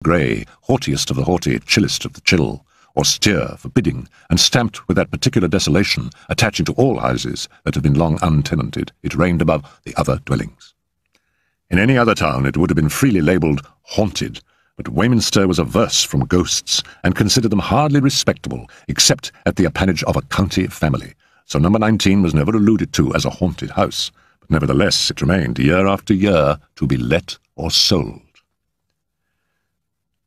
grey, haughtiest of the haughty, chillest of the chill, austere, forbidding, and stamped with that particular desolation attaching to all houses that had been long untenanted, it reigned above the other dwellings. In any other town it would have been freely labelled haunted, but Wayminster was averse from ghosts, and considered them hardly respectable, except at the appanage of a county family. So number 19 was never alluded to as a haunted house, but nevertheless it remained, year after year, to be let or sold.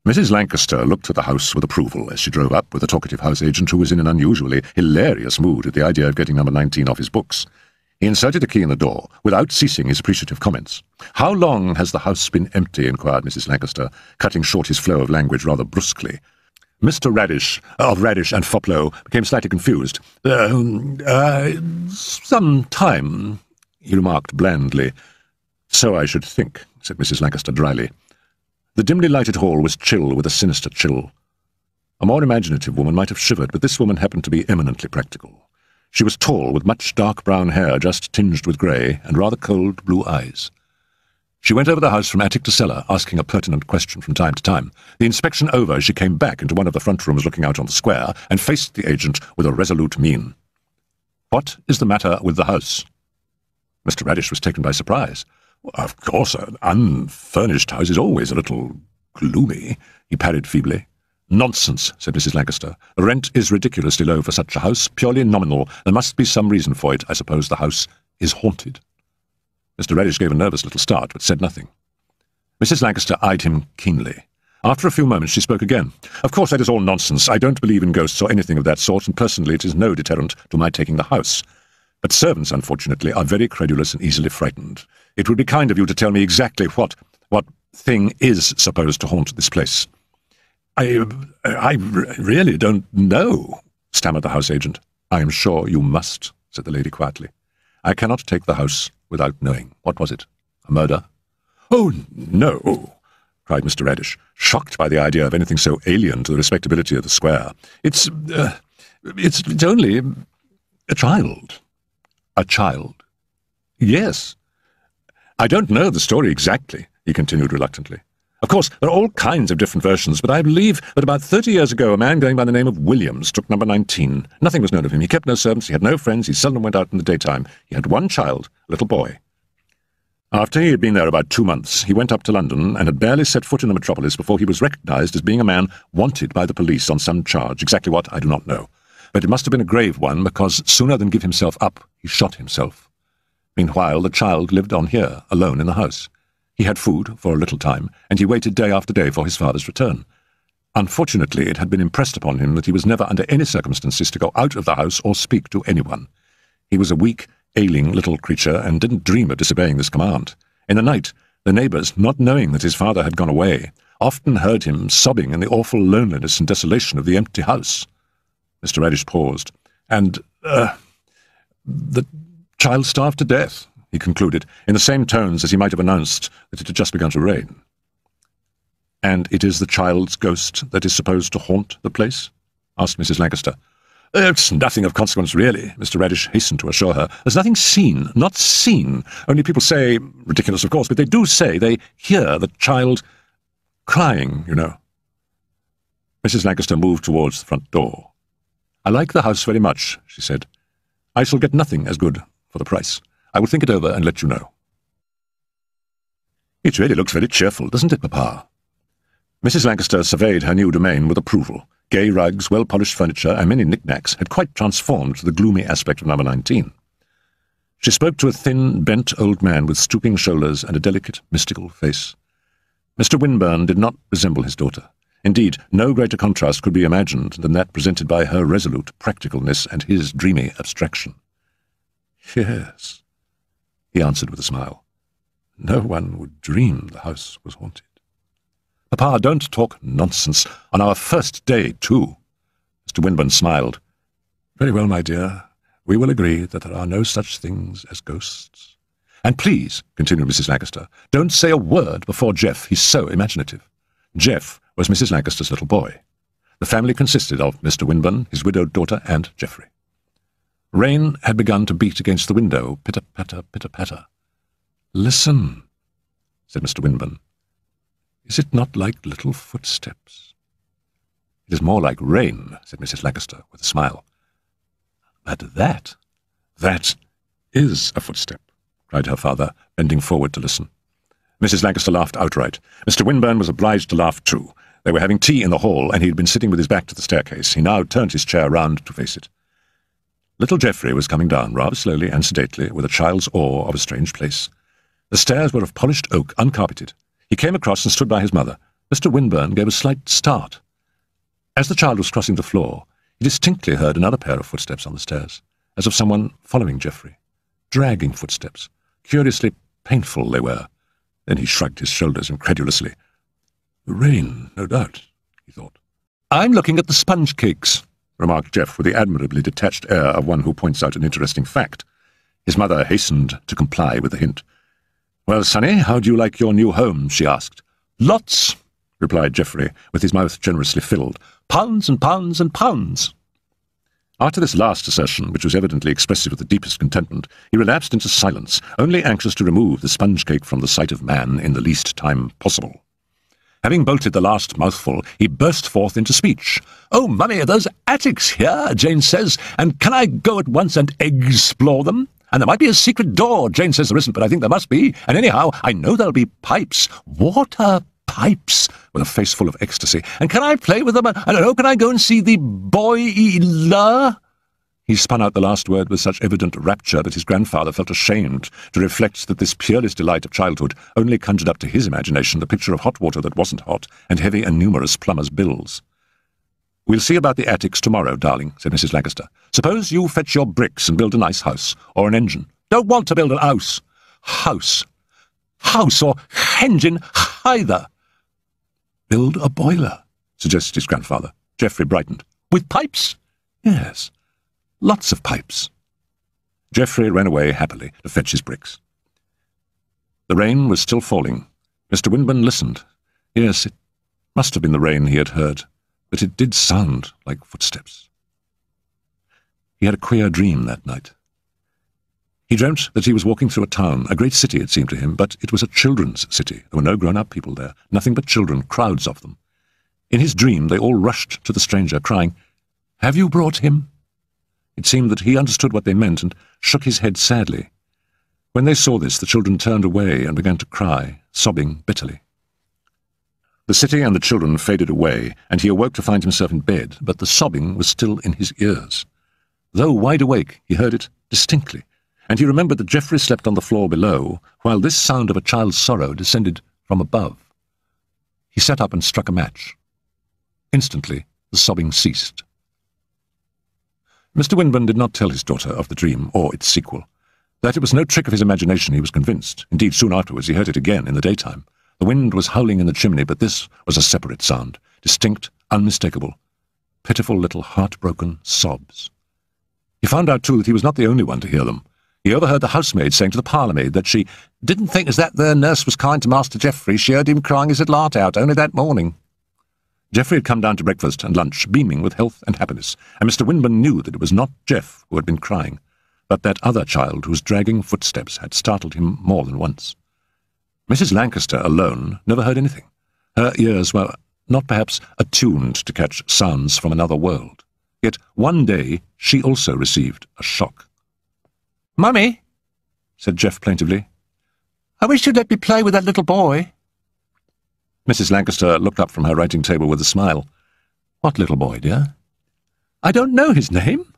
Mrs. Lancaster looked at the house with approval as she drove up with a talkative house agent who was in an unusually hilarious mood at the idea of getting number 19 off his books. He inserted a key in the door, without ceasing his appreciative comments. "How long has the house been empty?" inquired Mrs. Lancaster, cutting short his flow of language rather brusquely. Mr. Radish, of Radish and Foplow, became slightly confused. Some time," he remarked blandly. "So I should think," said Mrs. Lancaster dryly. The dimly lighted hall was chill with a sinister chill. A more imaginative woman might have shivered, but this woman happened to be eminently practical. She was tall, with much dark brown hair just tinged with grey, and rather cold blue eyes. She went over the house from attic to cellar, asking a pertinent question from time to time. The inspection over, she came back into one of the front rooms looking out on the square, and faced the agent with a resolute mien. "What is the matter with the house?" Mr. Radish was taken by surprise. "Of course, an unfurnished house is always a little gloomy," he parried feebly. "Nonsense," said Mrs. Lancaster. "The rent is ridiculously low for such a house, purely nominal. There must be some reason for it. I suppose the house is haunted." Mr. Radish gave a nervous little start, but said nothing. Mrs. Lancaster eyed him keenly. After a few moments she spoke again. "Of course that is all nonsense. I don't believe in ghosts or anything of that sort, and personally it is no deterrent to my taking the house. But servants, unfortunately, are very credulous and easily frightened. It would be kind of you to tell me exactly what thing is supposed to haunt this place." I really don't know," stammered the house agent. "I am sure you must," said the lady quietly. "I cannot take the house without knowing. What was it? A murder?" "Oh, no," cried Mr. Radish, shocked by the idea of anything so alien to the respectability of the square. It's only a child." "A child?" "Yes. I don't know the story exactly," he continued reluctantly. "Of course, there are all kinds of different versions, but I believe that about 30 years ago a man going by the name of Williams took number 19. Nothing was known of him. He kept no servants, he had no friends, he seldom went out in the daytime. He had one child, a little boy. After he had been there about 2 months, he went up to London and had barely set foot in the metropolis before he was recognised as being a man wanted by the police on some charge. Exactly what, I do not know. But it must have been a grave one, because sooner than give himself up, he shot himself. Meanwhile, the child lived on here, alone in the house. He had food for a little time, and he waited day after day for his father's return. Unfortunately, it had been impressed upon him that he was never under any circumstances to go out of the house or speak to anyone. He was a weak, ailing little creature, and didn't dream of disobeying this command. In the night, the neighbours, not knowing that his father had gone away, often heard him sobbing in the awful loneliness and desolation of the empty house." Mr. Radish paused. "And, the child starved to death," he concluded, in the same tones as he might have announced that it had just begun to rain. "And it is the child's ghost that is supposed to haunt the place?" asked Mrs. Lancaster. "It's nothing of consequence, really," Mr. Radish hastened to assure her. "There's nothing seen, not seen. Only people say, ridiculous of course, but they do say they hear the child crying, you know." Mrs. Lancaster moved towards the front door. "I like the house very much," she said. "I shall get nothing as good for the price. I will think it over and let you know." "It really looks very cheerful, doesn't it, Papa?" Mrs. Lancaster surveyed her new domain with approval. Gay rugs, well-polished furniture, and many knick-knacks had quite transformed the gloomy aspect of number 19. She spoke to a thin, bent old man with stooping shoulders and a delicate, mystical face. Mr. Winburn did not resemble his daughter. Indeed, no greater contrast could be imagined than that presented by her resolute practicalness and his dreamy abstraction. "Yes," he answered with a smile. "No one would dream the house was haunted." "Papa, don't talk nonsense. On our first day, too." Mr. Winburn smiled. "Very well, my dear. We will agree that there are no such things as ghosts. And please," continued Mrs. Lancaster, "don't say a word before Jeff. He's so imaginative." Jeff was Mrs. Lancaster's little boy. The family consisted of Mr. Winburn, his widowed daughter, and Geoffrey. Rain had begun to beat against the window, pitter-patter, pitter-patter. "Listen," said Mr. Winburn. Is it not like little footsteps? It is more like rain, said Mrs. Lancaster, with a smile. But that is a footstep, cried her father, bending forward to listen. Mrs. Lancaster laughed outright. Mr. Winburn was obliged to laugh too. They were having tea in the hall, and he had been sitting with his back to the staircase. He now turned his chair round to face it. Little Geoffrey was coming down rather slowly and sedately, with a child's awe of a strange place. The stairs were of polished oak, uncarpeted. He came across and stood by his mother. Mr. Winburn gave a slight start. As the child was crossing the floor, he distinctly heard another pair of footsteps on the stairs, as of someone following Geoffrey. Dragging footsteps. Curiously painful they were. Then he shrugged his shoulders incredulously. The rain, no doubt, he thought. I'm looking at the sponge cakes, remarked Geoff with the admirably detached air of one who points out an interesting fact. His mother hastened to comply with the hint. Well, sonny, how do you like your new home? She asked. Lots, replied Geoffrey, with his mouth generously filled. Pounds and pounds and pounds. After this last assertion, which was evidently expressive of the deepest contentment, he relapsed into silence, only anxious to remove the sponge cake from the sight of man in the least time possible. Having bolted the last mouthful, he burst forth into speech. Oh, mummy, there's attics here, Jane says, and can I go at once and explore them? And there might be a secret door. Jane says there isn't, but I think there must be. And anyhow, I know there'll be pipes. Water pipes, with a face full of ecstasy. And can I play with them? I don't know, can I go and see the boiler? He spun out the last word with such evident rapture that his grandfather felt ashamed to reflect that this peerless delight of childhood only conjured up to his imagination the picture of hot water that wasn't hot, and heavy and numerous plumbers' bills. We'll see about the attics tomorrow, darling, said Mrs. Lancaster. Suppose you fetch your bricks and build a nice house, or an engine. Don't want to build a house. House or engine, either. Build a boiler, suggested his grandfather. Geoffrey brightened. With pipes? Yes, lots of pipes. Geoffrey ran away happily to fetch his bricks. The rain was still falling. Mr. Winburn listened. Yes, it must have been the rain he had heard, but it did sound like footsteps. He had a queer dream that night. He dreamt that he was walking through a town, a great city it seemed to him, but it was a children's city. There were no grown-up people there, nothing but children, crowds of them. In his dream they all rushed to the stranger, crying, Have you brought him? It seemed that he understood what they meant and shook his head sadly. When they saw this, the children turned away and began to cry, sobbing bitterly. The city and the children faded away, and he awoke to find himself in bed, but the sobbing was still in his ears. Though wide awake, he heard it distinctly, and he remembered that Geoffrey slept on the floor below, while this sound of a child's sorrow descended from above. He sat up and struck a match. Instantly, the sobbing ceased. Mr. Winburn did not tell his daughter of the dream or its sequel. That it was no trick of his imagination he was convinced. Indeed, soon afterwards he heard it again in the daytime. The wind was howling in the chimney, but this was a separate sound, distinct, unmistakable. Pitiful little heartbroken sobs. He found out, too, that he was not the only one to hear them. He overheard the housemaid saying to the parlour-maid that she didn't think as that there nurse was kind to Master Geoffrey. She heard him crying his heart out only that morning. Geoffrey had come down to breakfast and lunch, beaming with health and happiness, and Mr. Winburn knew that it was not Geoff who had been crying, but that other child whose dragging footsteps had startled him more than once. Mrs. Lancaster alone never heard anything. Her ears were not perhaps attuned to catch sounds from another world. Yet one day she also received a shock. "Mummy," said Geoff plaintively, "I wish you'd let me play with that little boy." Mrs. Lancaster looked up from her writing table with a smile. "What little boy, dear?" "I don't know his name.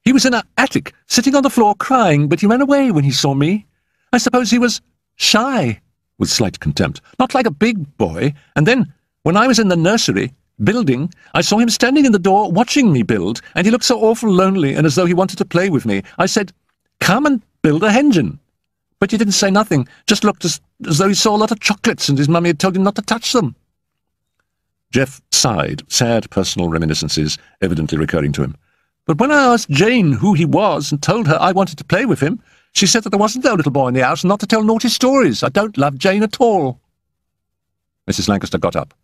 He was in our attic, sitting on the floor crying, but he ran away when he saw me. I suppose he was shy," with slight contempt, "not like a big boy. And then, when I was in the nursery, building, I saw him standing in the door watching me build, and he looked so awful lonely and as though he wanted to play with me. I said, 'Come and build a engine.' But he didn't say nothing, just looked as though he saw a lot of chocolates and his mummy had told him not to touch them." Geoff sighed, sad personal reminiscences evidently recurring to him. "But when I asked Jane who he was and told her I wanted to play with him, she said that there wasn't no little boy in the house and not to tell naughty stories. I don't love Jane at all." Mrs. Lancaster got up.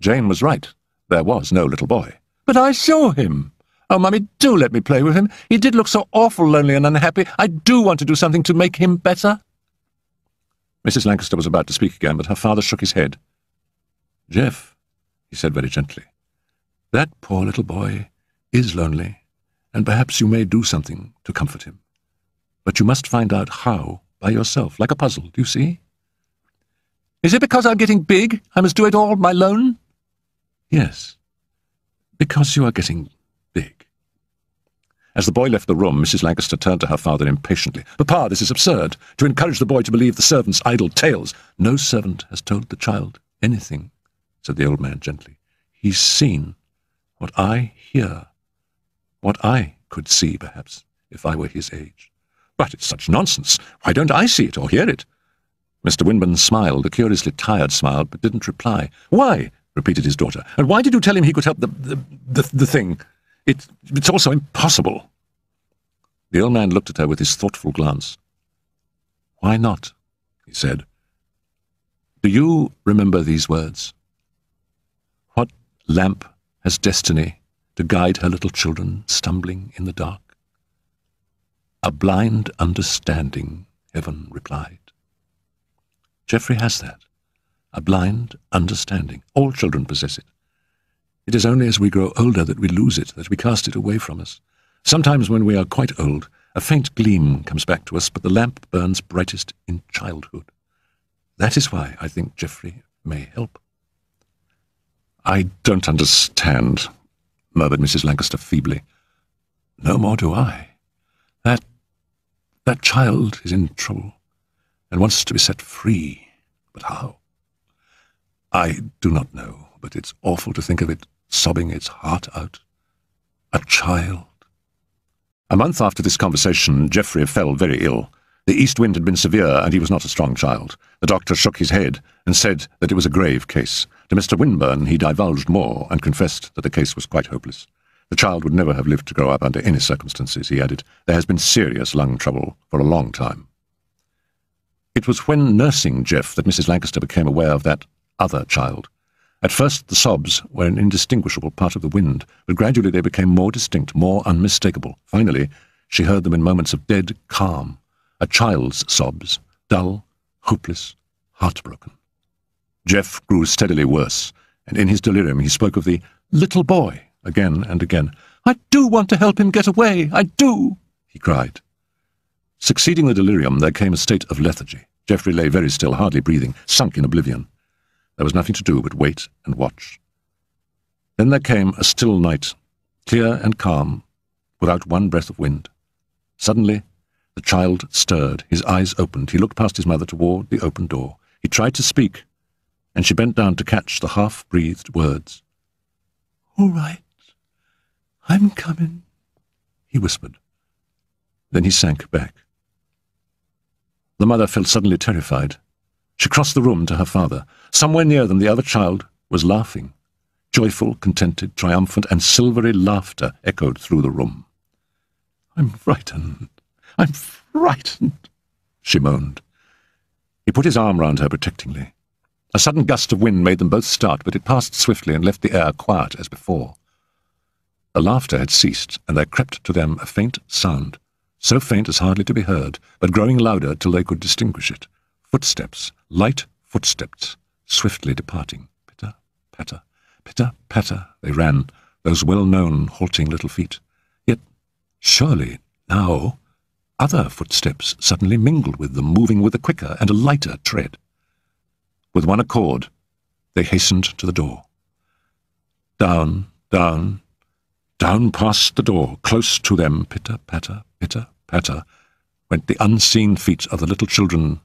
Jane was right. There was no little boy. "But I saw him. Oh, Mummy, do let me play with him. He did look so awful lonely and unhappy. I do want to do something to make him better." Mrs. Lancaster was about to speak again, but her father shook his head. "Jeff," he said very gently, "that poor little boy is lonely, and perhaps you may do something to comfort him. But you must find out how by yourself, like a puzzle, do you see?" "Is it because I'm getting big I must do it all my lone?" "Yes, because you are getting big." As the boy left the room, Mrs. Lancaster turned to her father impatiently. "Papa, this is absurd, to encourage the boy to believe the servants' idle tales." "No servant has told the child anything," said the old man gently. "He's seen what I hear, what I could see, perhaps, if I were his age." "But it's such nonsense. Why don't I see it or hear it?" Mr. Winburn smiled, a curiously tired smile, but didn't reply. "Why?" repeated his daughter. "And why did you tell him he could help the thing? It's also impossible." The old man looked at her with his thoughtful glance. "Why not?" he said. "Do you remember these words? What lamp has destiny to guide her little children stumbling in the dark?" "A blind understanding," Heav'n replied. Geoffrey has that, a blind understanding. All children possess it. It is only as we grow older that we lose it, that we cast it away from us. Sometimes when we are quite old, a faint gleam comes back to us, but the lamp burns brightest in childhood. That is why I think Geoffrey may help. "I don't understand," murmured Mrs. Lancaster feebly. "No more do I. That child is in trouble and wants to be set free. But how? I do not know, but it's awful to think of it sobbing its heart out. A child." A month after this conversation, Geoffrey fell very ill. The east wind had been severe, and he was not a strong child. The doctor shook his head and said that it was a grave case. To Mr. Winburn he divulged more, and confessed that the case was quite hopeless. The child would never have lived to grow up under any circumstances, he added. There has been serious lung trouble for a long time. It was when nursing Jeff that Mrs. Lancaster became aware of that other child. At first the sobs were an indistinguishable part of the wind, but gradually they became more distinct, more unmistakable. Finally, she heard them in moments of dead calm, a child's sobs, dull, hopeless, heartbroken. Jeff grew steadily worse, and in his delirium he spoke of the little boy again and again. "I do want to help him get away, I do," he cried. Succeeding the delirium, there came a state of lethargy. Geoffrey lay very still, hardly breathing, sunk in oblivion. There was nothing to do but wait and watch. Then there came a still night, clear and calm, without one breath of wind. Suddenly, the child stirred, his eyes opened. He looked past his mother toward the open door. He tried to speak, and she bent down to catch the half-breathed words. "All right, I'm coming," he whispered. Then he sank back. The mother felt suddenly terrified. She crossed the room to her father. Somewhere near them the other child was laughing. Joyful, contented, triumphant, and silvery laughter echoed through the room. I'm frightened, she moaned. He put his arm round her protectingly. A sudden gust of wind made them both start, but it passed swiftly and left the air quiet as before. The laughter had ceased, and there crept to them a faint sound, so faint as hardly to be heard, but growing louder till they could distinguish it. Footsteps, light footsteps, swiftly departing. Pitter, patter, pitter, patter, they ran, those well-known halting little feet. Yet, surely, now, other footsteps suddenly mingled with them, moving with a quicker and a lighter tread. With one accord, they hastened to the door. Down, down, down past the door, close to them, pitter, patter, went the unseen feet of the little children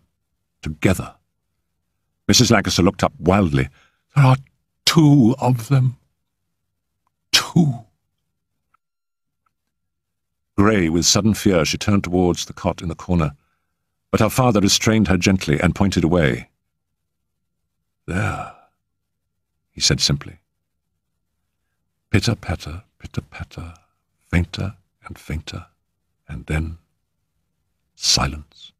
together. Mrs. Lancaster looked up wildly. There are 2 of them. 2. Grey with sudden fear, she turned towards the cot in the corner, but her father restrained her gently and pointed away. There, he said simply. Pitter-patter, fainter and fainter, and then silence.